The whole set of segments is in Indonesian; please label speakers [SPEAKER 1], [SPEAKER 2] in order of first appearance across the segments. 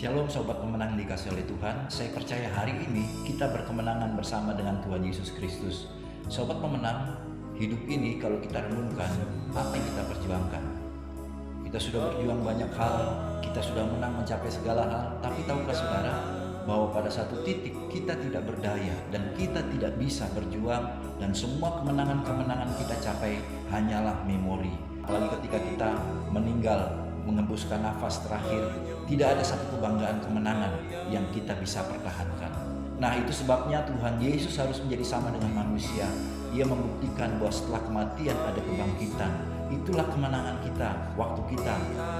[SPEAKER 1] Shalom sobat pemenang yang dikasih oleh Tuhan. Saya percaya hari ini kita berkemenangan bersama dengan Tuhan Yesus Kristus. Sobat pemenang, hidup ini kalau kita renungkan, apa yang kita perjuangkan? Kita sudah berjuang banyak hal, kita sudah menang mencapai segala hal, tapi tahukah saudara bahwa pada satu titik kita tidak berdaya dan kita tidak bisa berjuang, dan semua kemenangan-kemenangan kita capai hanyalah memori. Apalagi ketika kita meninggal, mengembuskan nafas terakhir, tidak ada satu kebanggaan kemenangan yang kita bisa pertahankan. Nah, itu sebabnya Tuhan Yesus harus menjadi sama dengan manusia. Ia membuktikan bahwa setelah kematian ada kebangkitan. Itulah kemenangan kita waktu kita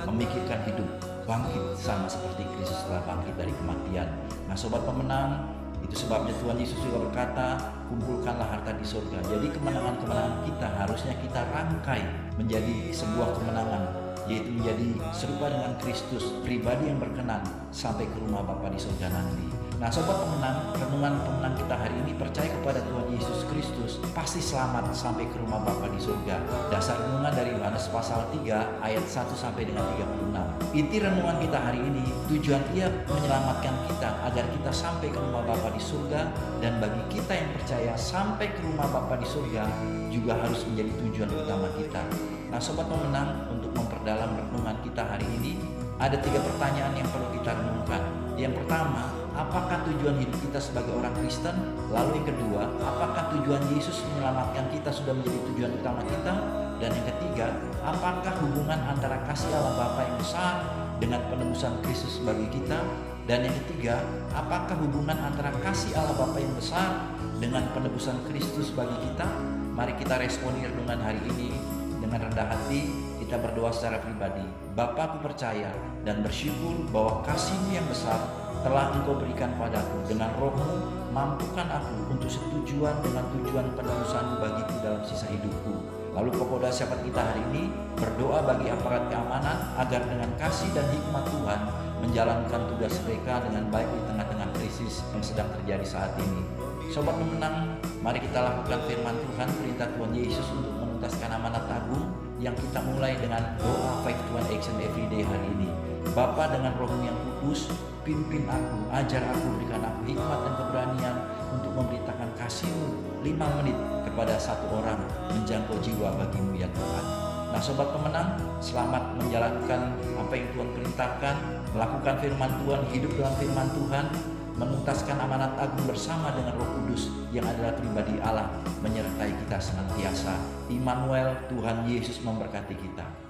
[SPEAKER 1] memikirkan hidup bangkit sama seperti Kristus telah bangkit dari kematian. Nah, sobat pemenang, itu sebabnya Tuhan Yesus juga berkata, kumpulkanlah harta di surga. Jadi kemenangan-kemenangan kita harusnya kita rangkai menjadi sebuah kemenangan, yaitu menjadi serupa dengan Kristus, pribadi yang berkenan sampai ke rumah Bapa di surga nanti. Nah, sobat pemenang, renungan pemenang kita hari ini percaya kepada Tuhan Yesus Kristus pasti selamat sampai ke rumah Bapa di surga. Dasar renungan dari Yohanes pasal 3 ayat 1 sampai dengan 36. Inti renungan kita hari ini, tujuan Ia menyelamatkan kita agar kita sampai ke rumah Bapa di surga, dan bagi kita yang percaya sampai ke rumah Bapa di surga juga harus menjadi tujuan utama kita. Nah, sobat pemenang, untuk memperdalam renungan kita hari ini, ada 3 pertanyaan yang perlu kita renungkan. Yang pertama, apakah tujuan hidup kita sebagai orang Kristen? Lalu yang kedua, apakah tujuan Yesus menyelamatkan kita sudah menjadi tujuan utama kita? Dan yang ketiga, apakah hubungan antara kasih Allah Bapa yang besar dengan penebusan Kristus bagi kita? Dan yang ketiga, apakah hubungan antara kasih Allah Bapa yang besar dengan penebusan Kristus bagi kita? Mari kita responi renungan hari ini dengan rendah hati. Kita berdoa secara pribadi. Bapa, aku percaya dan bersyukur bahwa kasih-Mu yang besar telah Engkau berikan padaku. Dengan Roh-Mu, mampukan aku untuk setujuan dengan tujuan penebusan-Mu bagiku dalam sisa hidupku. Lalu kepada siapa kita hari ini, berdoa bagi aparat keamanan agar dengan kasih dan hikmat Tuhan menjalankan tugas mereka dengan baik di tengah-tengah krisis yang sedang terjadi saat ini. Sobat pemenang, mari kita lakukan firman Tuhan, perintah Tuhan Yesus untuk menuntaskan amanat agung yang kita mulai dengan doa Faith to Action Everyday hari ini. Bapa, dengan Roh-Mu yang kudus, pimpin aku, ajar aku, berikan aku hikmat dan keberanian untuk memberitakan kasih-Mu 5 menit kepada satu orang, menjangkau jiwa bagi-Mu ya Tuhan. Nah, sobat pemenang, selamat menjalankan apa yang Tuhan perintahkan, melakukan firman Tuhan, hidup dalam firman Tuhan, menuntaskan amanat agung bersama dengan Roh Kudus yang adalah pribadi Allah menyertai kita senantiasa. Immanuel, Tuhan Yesus memberkati kita.